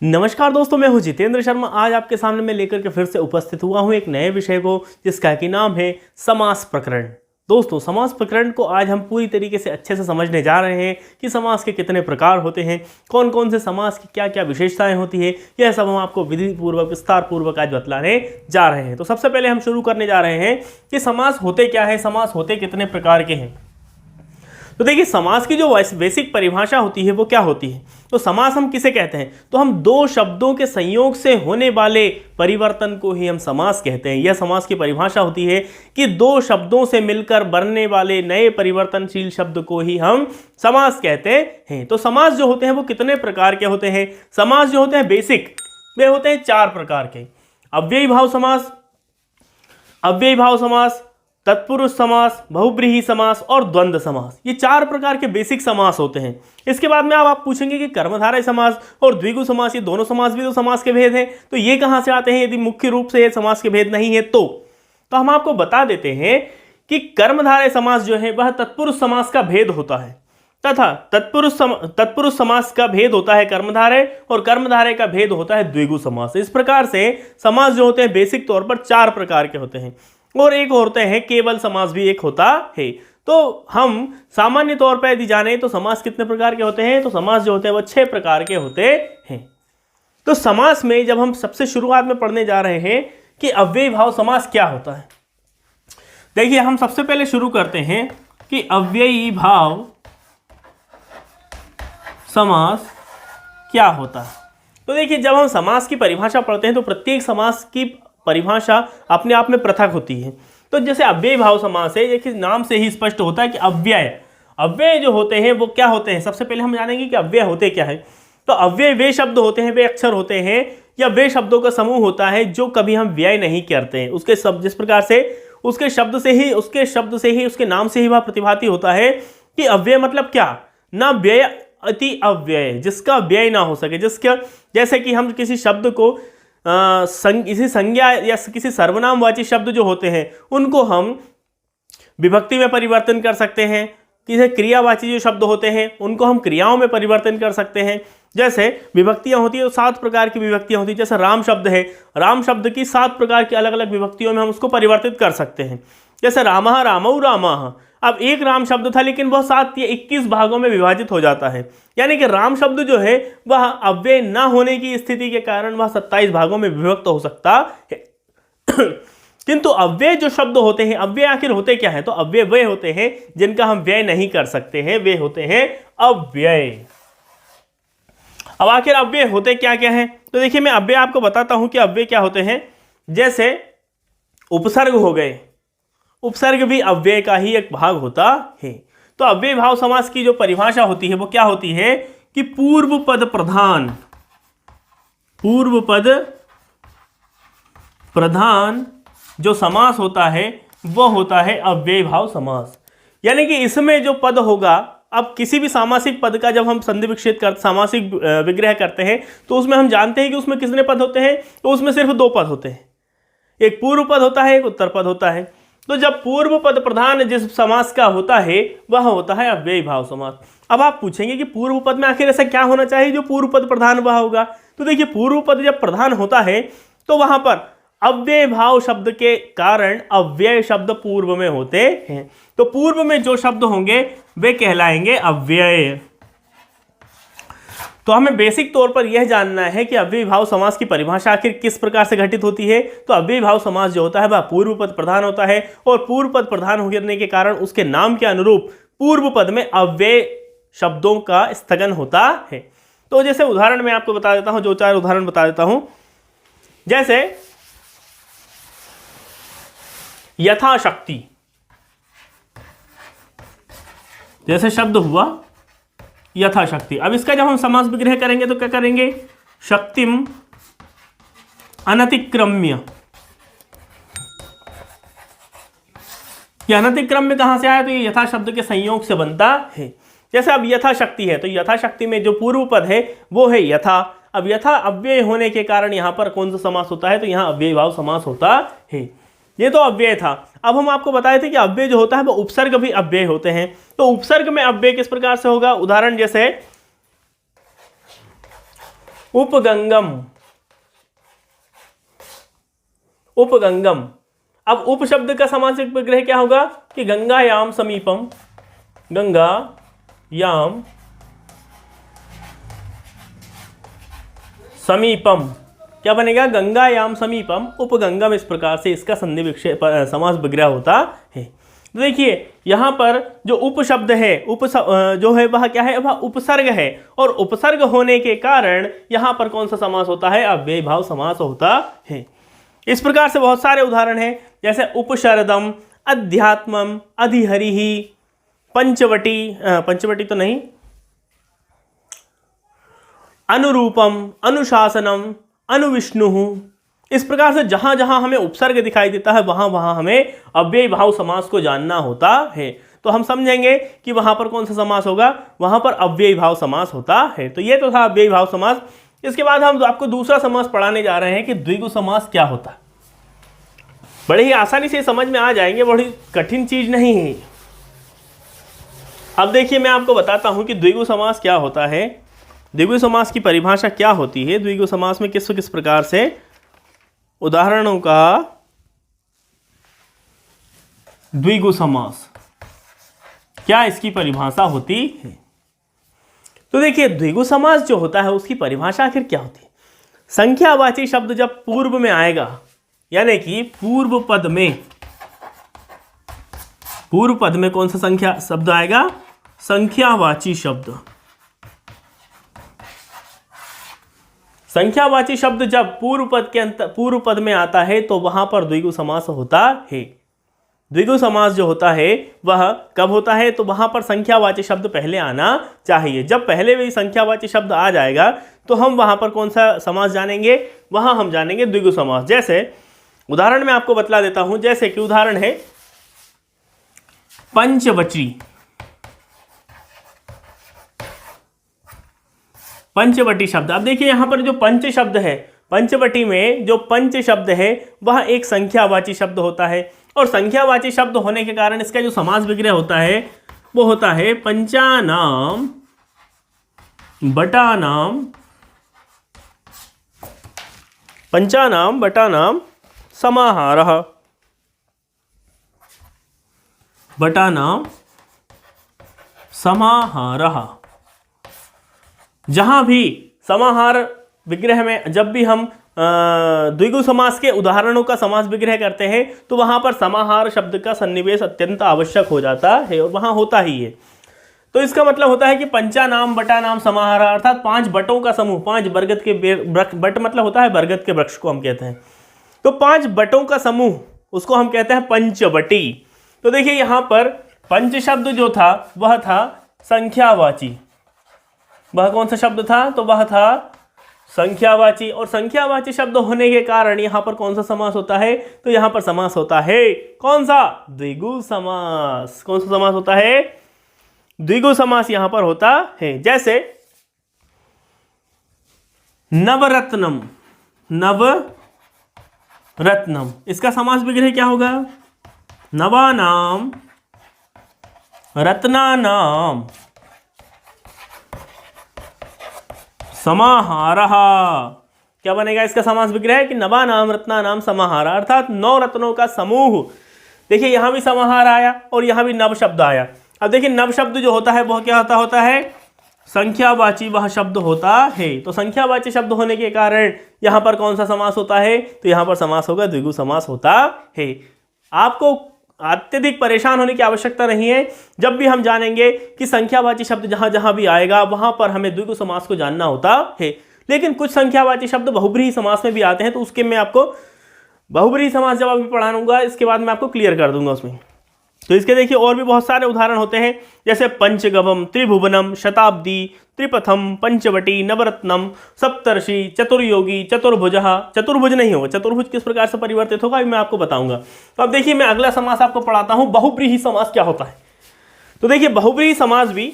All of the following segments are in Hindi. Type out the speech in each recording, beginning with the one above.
नमस्कार दोस्तों, मैं हूं जितेंद्र शर्मा। आज आपके सामने मैं लेकर के फिर से उपस्थित हुआ हूं एक नए विषय को, जिसका कि नाम है समास प्रकरण। दोस्तों, समास प्रकरण को आज हम पूरी तरीके से अच्छे से समझने जा रहे हैं कि समास के कितने प्रकार होते हैं, कौन कौन से समास की क्या क्या विशेषताएं होती है। यह सब हम आपको विधि पूर्वक विस्तार पूर्वक आज बतलाने जा रहे हैं। तो सबसे पहले हम शुरू करने जा रहे हैं कि समास होते क्या है, समास होते कितने प्रकार के हैं। तो देखिए, समास की जो बेसिक परिभाषा होती है वो क्या होती है। तो समास हम किसे कहते हैं, तो हम दो शब्दों के संयोग से होने वाले परिवर्तन को ही हम समास कहते हैं। यह समास की परिभाषा होती है कि दो शब्दों से मिलकर बनने वाले नए परिवर्तनशील शब्द को ही हम समास कहते हैं। तो समास जो होते हैं वो कितने प्रकार के होते हैं। समास जो होते हैं बेसिक, वे होते हैं चार प्रकार के। अव्ययी भाव समास, अव्ययी भाव समास, तत्पुरुष समास, बहुब्रीहि समास और द्वंद्व समास। ये चार प्रकार के बेसिक समास होते हैं। इसके बाद में अब आप पूछेंगे कि कर्मधारय समास और द्विगु समास, ये दोनों समास भी तो समास के भेद हैं, तो ये कहां से आते हैं यदि मुख्य रूप से ये समास के भेद नहीं है तो हम आपको बता देते हैं कि कर्मधारय समास जो है वह तत्पुरुष समास का भेद होता है, तथा तत्पुरुष समास का भेद होता है कर्मधारय, और कर्मधारय का भेद होता है द्विगु समास। इस प्रकार से समास जो होते हैं बेसिक तौर पर चार प्रकार के होते हैं, और एक होते हैं केवल समास भी एक होता है। तो हम सामान्य तौर पर यदि जाने तो समास कितने प्रकार के होते हैं, तो समास जो होते हैं वो 6 प्रकार के होते हैं। तो समास में जब हम सबसे शुरुआत में पढ़ने जा रहे हैं कि अव्ययी भाव समास क्या होता है, देखिए हम सबसे पहले शुरू करते हैं कि अव्ययी भाव समास क्या होता है। तो देखिए, जब हम समास की परिभाषा पढ़ते हैं तो प्रत्येक समास की परिभाषा अपने आप में पृथक होती है। तो जैसे अव्ययी भाव समास है, देखिए नाम से ही स्पष्ट होता है कि अव्यय जो होते हैं वो क्या होते हैं। सबसे पहले हम जानेंगे कि अव्यय होते क्या है। तो अव्यय वे शब्द होते हैं, वे अक्षर होते हैं या वे शब्दों का समूह होता है जो कभी हम व्यय नहीं करते हैं। उसके शब्द जिस प्रकार से उसके शब्द से ही उसके नाम से ही वह प्रतिभाती होता है कि अव्यय मतलब क्या, ना व्यय अति अव्यय, जिसका व्यय ना हो सके। जिसका जैसे कि हम किसी शब्द को किसी संज्ञा या किसी सर्वनामवाची शब्द जो होते हैं उनको हम विभक्ति में परिवर्तन कर सकते हैं। किसी क्रियावाची जो शब्द होते हैं उनको हम क्रियाओं में परिवर्तन कर सकते हैं। जैसे विभक्तियां होती है तो 7 प्रकार की विभक्तियां होती है। जैसे राम शब्द है, राम शब्द की 7 प्रकार की अलग अलग विभक्तियों में हम उसको परिवर्तित कर सकते हैं। जैसे रामः, रामौ, रामाः। अब एक राम शब्द था लेकिन वह 7 या 21 भागों में विभाजित हो जाता है, यानी कि राम शब्द जो है वह अव्यय ना होने की स्थिति के कारण वह 27 भागों में विभक्त हो सकता है। किंतु अव्यय जो शब्द होते हैं, अव्यय आखिर होते क्या है, तो अव्यय वे होते हैं जिनका हम व्यय नहीं कर सकते हैं, वे होते हैं अव्यय। अब आखिर अव्यय होते क्या क्या है, तो देखिए मैं अव्यय आपको बताता हूं कि अव्यय क्या होते हैं। जैसे उपसर्ग हो गए, उपसर्ग भी अव्यय का ही एक भाग होता है। तो अव्ययी भाव समास की जो परिभाषा होती है वो क्या होती है कि पूर्व पद प्रधान जो समास होता है वो होता है अव्ययी भाव समास। यानी कि इसमें जो पद होगा, अब किसी भी सामासिक पद का जब हम संधि विच्छेद सामासिक विग्रह करते हैं तो उसमें हम जानते हैं कि उसमें कितने पद होते हैं, तो उसमें सिर्फ 2 पद होते हैं, एक पूर्व पद होता है, एक उत्तर पद होता है। तो जब पूर्व पद प्रधान जिस समास का होता है वह होता है अव्ययी भाव समास। अब आप पूछेंगे कि पूर्व पद में आखिर ऐसा क्या होना चाहिए जो पूर्व पद प्रधान वह होगा। तो देखिए, पूर्व पद जब प्रधान होता है तो वहां पर अव्यय भाव शब्द के कारण अव्यय शब्द पूर्व में होते हैं। तो पूर्व में जो शब्द होंगे वे कहलाएंगे अव्यय। तो हमें बेसिक तौर पर यह जानना है कि अव्ययी भाव समास की परिभाषा आखिर किस प्रकार से घटित होती है। तो अव्ययी भाव समास जो होता है वह पूर्व पद प्रधान होता है, और पूर्व पद प्रधान होने के कारण उसके नाम के अनुरूप पूर्व पद में अव्यय शब्दों का स्थगन होता है। तो जैसे उदाहरण मैं आपको बता देता हूं, 2-4 उदाहरण बता देता हूं। जैसे यथाशक्ति, जैसे शब्द हुआ यथाशक्ति। अब इसका जब हम समास विग्रह करेंगे तो क्या करेंगे, शक्तिम अनतिक्रम्य। ये अनतिक्रम्य कहां से आया, तो ये यथा शब्द के संयोग से बनता है। जैसे अब यथाशक्ति है तो यथाशक्ति में जो पूर्व पद है वो है यथा। अब यथा अव्यय होने के कारण यहां पर कौन सा समास होता है, तो यहां अव्ययी भाव समास होता है। ये तो अव्यय था। अब हम आपको बताए थे कि अव्यय जो होता है वो उपसर्ग भी अव्यय होते हैं। तो उपसर्ग में अव्यय किस प्रकार से होगा, उदाहरण जैसे उपगंगम, उपगंगम। अब उप शब्द का समासिक विग्रह क्या होगा कि गंगायाम समीपम, गंगायाम समीपम, क्या बनेगा? गंगायाम समीपम उपगंगम। इस प्रकार से इसका संधि विक्षेप समास विग्रह होता है। तो देखिए यहाँ पर जो उप शब्द है, जो है वह क्या है? वह उपसर्ग है, और उपसर्ग होने के कारण यहाँ पर कौन सा समास होता है? अव्ययी भाव समास होता है। इस प्रकार से बहुत सारे उदाहरण हैं, जैसे उपशरदम, अध्यात्मम, अधिहरिहि, पंचवटी, पंचवटी तो नहीं, अनुरूपम, अनुशासनम, अनुविष्णु। इस प्रकार से जहां जहां हमें उपसर्ग दिखाई देता है वहां वहां हमें अव्ययी भाव समास को जानना होता है। तो हम समझेंगे कि वहां पर कौन सा समास होगा, वहां पर अव्ययी भाव समास होता है। तो ये तो था अव्ययी भाव समास। इसके बाद हम आपको दूसरा समास पढ़ाने जा रहे हैं कि द्विगु समास क्या होता है। बड़े ही आसानी से समझ में आ जाएंगे, बड़ी कठिन चीज नहीं है। अब देखिए मैं आपको बताता हूं कि द्विगु समास क्या होता है, द्विगु समास की परिभाषा क्या होती है, द्विगु समास में किस किस प्रकार से उदाहरणों का द्विगु समास, क्या इसकी परिभाषा होती है। तो देखिए द्विगु समास जो होता है उसकी परिभाषा आखिर क्या होती है। संख्यावाची शब्द जब पूर्व में आएगा, यानी कि पूर्व पद में कौन सा संख्या शब्द आएगा? संख्यावाची शब्द। संख्यावाची शब्द जब पूर्व पद में आता है तो वहां पर द्विगु समास होता है। द्विगु समास जो होता है वह कब होता है? तो वहां पर संख्यावाची शब्द पहले आना चाहिए। जब पहले भी संख्यावाची शब्द आ जाएगा तो हम वहां पर कौन सा समास जानेंगे? वहां हम जानेंगे द्विगु समास। जैसे उदाहरण में आपको बतला देता हूं, जैसे कि उदाहरण है पंचवटी। पंचवटी शब्द। अब देखिए यहां पर जो पंच शब्द है, पंचवटी में जो पंच शब्द है वह एक संख्यावाची शब्द होता है, और संख्यावाची शब्द होने के कारण इसका जो समास विग्रह होता है वो होता है पंचानाम बटानाम, पंचानाम बटानाम समाहारः, बटानाम समाहारः। जहां भी समाहार विग्रह में जब भी हम द्विगु समास के उदाहरणों का समास विग्रह करते हैं तो वहां पर समाहार शब्द का सन्निवेश अत्यंत आवश्यक हो जाता है, और वहां होता ही है। तो इसका मतलब होता है कि पंचानाम बटानाम समाहार, अर्थात 5 बटों का समूह, 5 बरगद के बट मतलब होता है बरगद के वृक्ष को हम कहते हैं, तो 5 बटों का समूह उसको हम कहते हैं पंचवटी। तो देखिए यहां पर पंच शब्द जो था वह था संख्यावाची। वह कौन सा शब्द था? तो वह था संख्यावाची, और संख्यावाची शब्द होने के कारण यहां पर कौन सा समास होता है? तो यहां पर समास होता है कौन सा? द्विगु समास। कौन सा समास होता है? द्विगु समास यहां पर होता है। जैसे नवरत्नम, नवरत्नम, इसका समास विग्रह क्या होगा? नवानाम रत्नानाम समाहारः। क्या बनेगा इसका समास विग्रह? कि नवानाम रत्नानाम समाहारः, अर्थात 9 रत्नों का समूह। देखिए यहां भी समाहार आया और यहां भी नव शब्द आया। अब देखिए नव शब्द जो होता है वह क्या होता है? संख्यावाची वह शब्द होता है। तो संख्यावाची शब्द होने के कारण यहां पर कौन सा समास होता है? तो यहां पर समास होगा द्विगु समास होता है। आपको अत्यधिक परेशान होने की आवश्यकता नहीं है। जब भी हम जानेंगे कि संख्यावाची शब्द जहां जहां भी आएगा वहां पर हमें द्विगु समास को जानना होता है। लेकिन कुछ संख्यावाची शब्द बहुब्रीहि समास में भी आते हैं, तो उसके मैं आपको बहुब्रीहि समास जब अभी पढ़ाऊंगा इसके बाद मैं आपको क्लियर कर दूंगा उसमें। तो इसके देखिए और भी बहुत सारे उदाहरण होते हैं, जैसे पंचगवम, त्रिभुवनम, शताब्दी, त्रिपथम, पंचवटी, नवरत्नम, सप्तर्षि, चतुर्योगी, चतुर्भुजः। चतुर्भुज नहीं होगा, चतुर्भुज किस प्रकार से परिवर्तित होगा मैं आपको बताऊंगा। तो अब देखिए मैं अगला समास आपको पढ़ाता हूं, बहुब्रीहि समास क्या होता है। तो देखिए बहुब्रीहि समास भी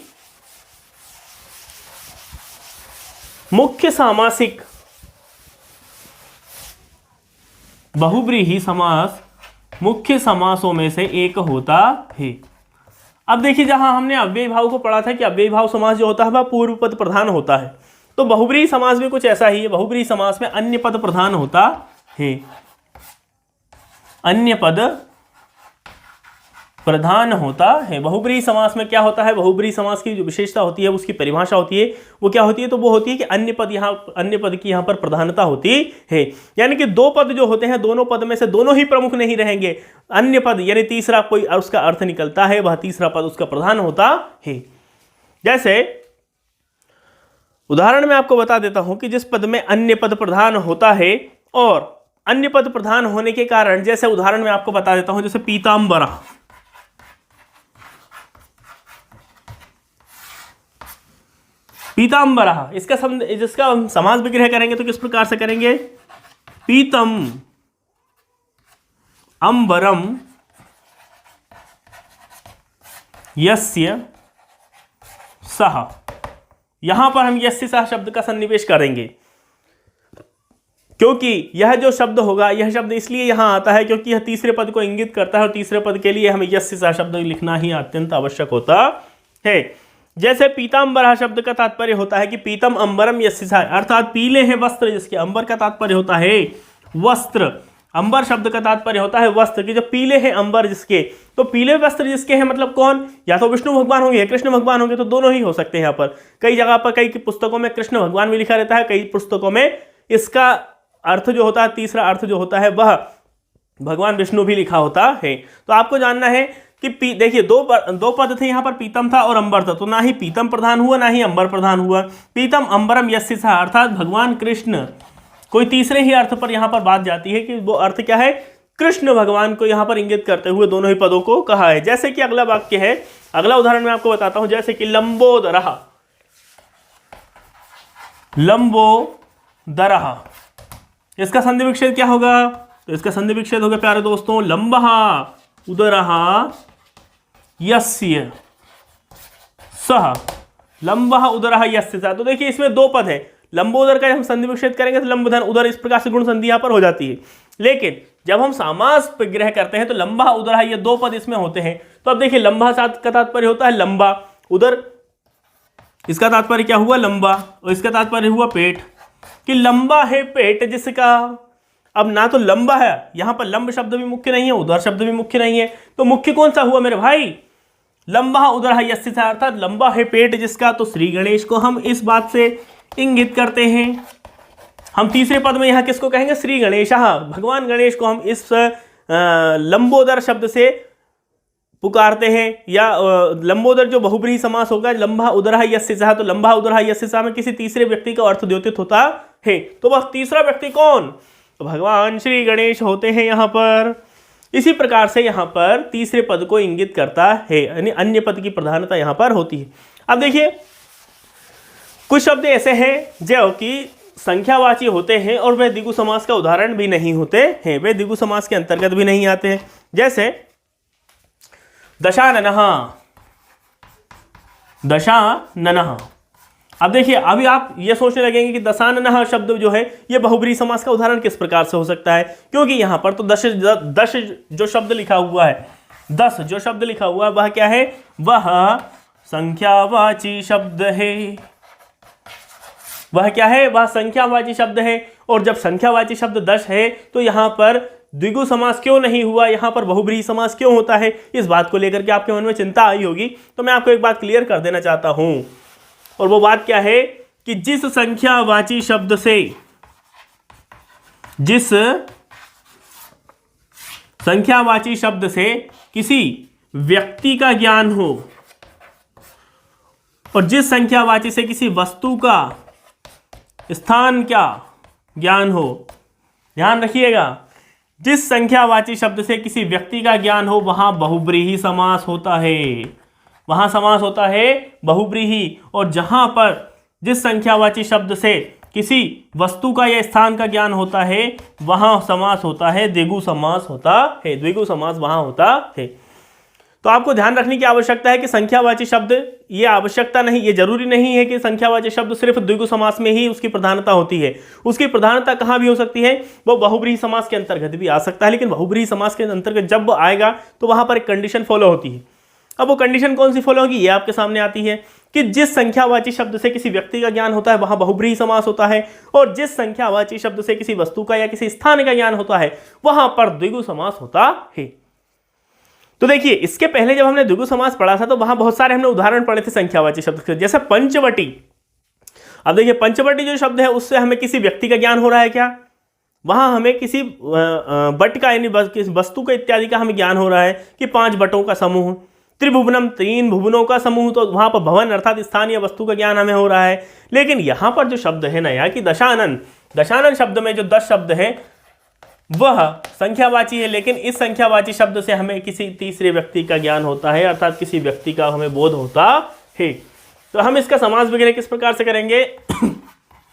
मुख्य सामासिक, बहुब्रीहि समास मुख्य समासों में से एक होता है। अब देखिए जहां हमने अव्ययी भाव को पढ़ा था कि अव्ययी भाव समास जो होता है वह पूर्व पद प्रधान होता है, तो बहुब्रीहि समास भी कुछ ऐसा ही है। बहुब्रीहि समास में अन्य पद प्रधान होता है, अन्य पद प्रधान होता है। बहुब्रीहि समास में क्या होता है, बहुब्रीहि समास की जो विशेषता होती है, उसकी परिभाषा होती है, वो क्या होती है, तो वो होती है कि अन्य पद की यहाँ पर प्रधानता होती है। यानी कि दो पद जो होते हैं, दोनों पद में से दोनों ही प्रमुख नहीं रहेंगे, अन्य पद यानी तीसरा कोई उसका अर्थ निकलता है, वह तीसरा पद उसका प्रधान होता है। जैसे उदाहरण में आपको बता देता हूं कि जिस पद में अन्य पद प्रधान होता है, और अन्य पद प्रधान होने के कारण, जैसे उदाहरण में आपको बता देता हूं, जैसे पीतांबरा, पीतांबरा, जिसका हम समास विग्रह करेंगे तो किस प्रकार से करेंगे, पीतम अंबरम यस्य सह। यहां पर हम यस्य सह शब्द का सन्निवेश करेंगे, क्योंकि यह जो शब्द होगा, यह शब्द इसलिए यहां आता है क्योंकि यह तीसरे पद को इंगित करता है, और तीसरे पद के लिए हमें यस्य सह शब्द लिखना ही अत्यंत आवश्यक होता है। जैसे पीतांबरा शब्द का तात्पर्य होता है कि पीतम अंबरम यस्य सह, अर्थात पीले हैं वस्त्र जिसके, अंबर का तात्पर्य होता है वस्त्र, अंबर शब्द का तात्पर्य होता है वस्त्र, कि जो पीले हैं अंबर जिसके, तो पीले वस्त्र जिसके हैं मतलब कौन, या तो विष्णु भगवान होंगे या कृष्ण भगवान होंगे, तो दोनों ही हो सकते हैं। यहाँ पर कई जगह पर, कई पुस्तकों में कृष्ण भगवान भी लिखा रहता है, कई पुस्तकों में इसका अर्थ जो होता है, तीसरा अर्थ जो होता है वह भगवान विष्णु भी लिखा होता है। तो आपको जानना है कि देखिए दो पद थे यहाँ पर, पीतम था और अंबर था, तो ना ही पीतम प्रधान हुआ ना ही अंबर प्रधान हुआ। पीतम अंबरम यस्य सह, अर्थात भगवान कृष्ण, कोई तीसरे ही अर्थ पर यहाँ पर बात जाती है कि वो अर्थ क्या है, कृष्ण भगवान को यहाँ पर इंगित करते हुए दोनों ही पदों को कहा है। जैसे कि अगला वाक्य है, अगला उदाहरण मैं आपको बताता हूं, जैसे कि लंबोदरः, लंबोदरः, इसका संधि विच्छेद क्या होगा, तो इसका संधि विच्छेद होगा प्यारे दोस्तों, लंबः उदरः यस्य सह, लंबः उदरः यस्य सह। तो देखिए इसमें दो पद है, लंबोदर का हम संधि विच्छेद करेंगे तो लंबधन उदर, इस प्रकार से गुण संधि यहां पर हो जाती है। लेकिन जब हम समास विग्रह करते हैं तो लंबा उदर, ये दो पद इसमें होते हैं। तो अब देखिए लंबा का तात्पर्य होता है लंबा, उदर इसका तात्पर्य क्या हुआ, लंबा, और इसका तात्पर्य हुआ पेट, कि लंबा है पेट जिसका। अब ना तो लंबा है, यहां पर लंब शब्द भी मुख्य नहीं है, उदर शब्द भी मुख्य नहीं है, तो मुख्य कौन सा हुआ मेरे भाई, लंबा उदर यस्य सह, अर्थात लंबा है पेट जिसका। तो श्री गणेश को हम इस बात से इंगित करते हैं, हम तीसरे पद में यहां किसको कहेंगे, श्री गणेश, भगवान गणेश को हम इस लंबोदर शब्द से पुकारते हैं। या लंबोदर जो बहुब्रीहि समास होगा, लंबा उदरः यस्य सह, तो लंबा उदरः यस्य सह में किसी तीसरे व्यक्ति का अर्थ द्योतित होता है। तो वह तीसरा व्यक्ति कौन, तो भगवान श्री गणेश होते हैं यहाँ पर। इसी प्रकार से यहाँ पर तीसरे पद को इंगित करता है, यानी अन्य पद की प्रधानता यहाँ पर होती है। अब देखिए कुछ शब्द ऐसे हैं जो कि संख्यावाची होते हैं और वे द्विगु समास का उदाहरण भी नहीं होते हैं, वे द्विगु समास के अंतर्गत भी नहीं आते हैं। जैसे दशाननः, दशाननः। अब देखिए अभी आप ये सोचने लगेंगे कि दशाननः शब्द जो है ये बहुब्रीहि समास का उदाहरण किस प्रकार से हो सकता है, क्योंकि यहाँ पर तो दश जो शब्द लिखा हुआ है, 10 जो शब्द लिखा हुआ है वह क्या है, वह संख्यावाची शब्द है, वह क्या है, वह संख्यावाची शब्द है। और जब संख्यावाची शब्द 10 है तो यहाँ पर द्विगु समास क्यों नहीं हुआ, यहाँ पर बहुब्रीहि समास क्यों होता है, इस बात को लेकर के आपके मन में चिंता आई होगी। तो मैं आपको एक बात क्लियर कर देना चाहता हूं, और वो बात क्या है कि जिस संख्यावाची शब्द से, जिस संख्यावाची शब्द से किसी व्यक्ति का ज्ञान हो, और जिस संख्यावाची से किसी वस्तु का, स्थान का ज्ञान हो, ध्यान रखिएगा, जिस संख्यावाची शब्द से किसी व्यक्ति का ज्ञान हो वहां बहुब्रीहि समास होता है, वहां समास होता है बहुब्रीहि। और जहां पर जिस संख्यावाची शब्द से किसी वस्तु का या स्थान का ज्ञान होता है वहां समास होता है द्विगु समास होता है, द्विगु समास वहां होता है। तो आपको ध्यान रखने की आवश्यकता है कि संख्यावाची शब्द, ये आवश्यकता नहीं, ये जरूरी नहीं है कि संख्यावाची शब्द सिर्फ द्विगु समास में ही उसकी प्रधानता होती है। उसकी प्रधानता कहाँ भी हो सकती है, वो बहुब्रीहि समास के अंतर्गत भी आ सकता है। लेकिन बहुब्रीहि समास के अंतर्गत जब आएगा तो वहां पर एक कंडीशन फॉलो होती है, अब वो कंडीशन कौन सी फॉलो होगी, ये आपके सामने आती है कि जिस संख्यावाची शब्द से किसी व्यक्ति का ज्ञान होता है वहां बहुब्रीहि समास होता है, और जिस संख्यावाची शब्द से किसी वस्तु का या किसी स्थान का ज्ञान होता है वहां पर द्विगु समास होता है। तो देखिए, इसके पहले जब हमने द्विगु समास पढ़ा था तो वहां बहुत सारे हमने उदाहरण पढ़े थे संख्यावाची शब्द के, जैसे पंचवटी। अब देखिए, पंचवटी जो शब्द है उससे हमें किसी व्यक्ति का ज्ञान हो रहा है क्या, वहां हमें किसी बट का यानी किसी वस्तु का इत्यादि का हमें ज्ञान हो रहा है कि 5 बटों का समूह, त्रिभुवनम 3 भुवनों का समूह, तो वहां पर भवन अर्थात स्थान या वस्तु का ज्ञान हमें हो रहा है। लेकिन यहां पर जो शब्द है नया कि दशानन, दशानन शब्द में जो 10 शब्द है वह संख्यावाची है, लेकिन इस संख्यावाची शब्द से हमें किसी तीसरे व्यक्ति का ज्ञान होता है, अर्थात किसी व्यक्ति का हमें बोध होता है। तो हम इसका समास वगैरह किस प्रकार से करेंगे,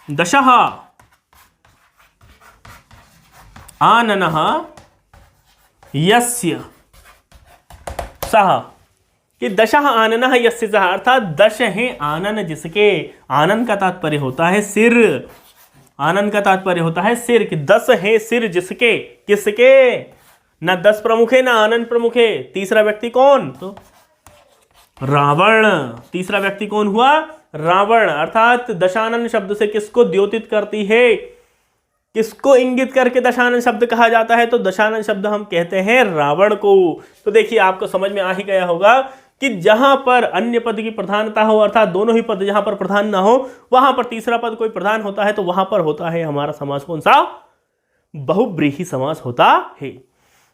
दशः आननः यस्य सः, कि दशः आननः यस्य सः, अर्थात 10 है आनन जिसके, आनन का तात्पर्य होता है सिर, आनन का तात्पर्य होता है सिर, कि 10 है सिर जिसके, किसके, ना 10 प्रमुख है ना आनन प्रमुख है। तीसरा व्यक्ति कौन, तो रावण, तीसरा व्यक्ति कौन हुआ, रावण, अर्थात दशानन शब्द से किसको द्योतित करती है, किसको इंगित करके दशानन शब्द कहा जाता है, तो दशानन शब्द हम कहते हैं रावण को। तो देखिए, आपको समझ में आ ही गया होगा कि जहां पर अन्य पद की प्रधानता हो, अर्थात दोनों ही पद जहां पर प्रधान ना हो वहां पर तीसरा पद कोई प्रधान होता है तो वहां पर होता है हमारा समास कौन सा, बहुब्रीहि समास होता है।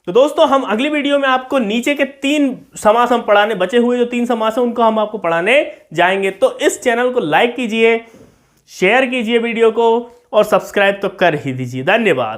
तो दोस्तों, हम अगली वीडियो में आपको नीचे के 3 समास हम पढ़ाने, बचे हुए जो 3 समास हैं उनको हम आपको पढ़ाने जाएंगे। तो इस चैनल को लाइक कीजिए, शेयर कीजिए वीडियो को, और सब्सक्राइब तो कर ही दीजिए। धन्यवाद।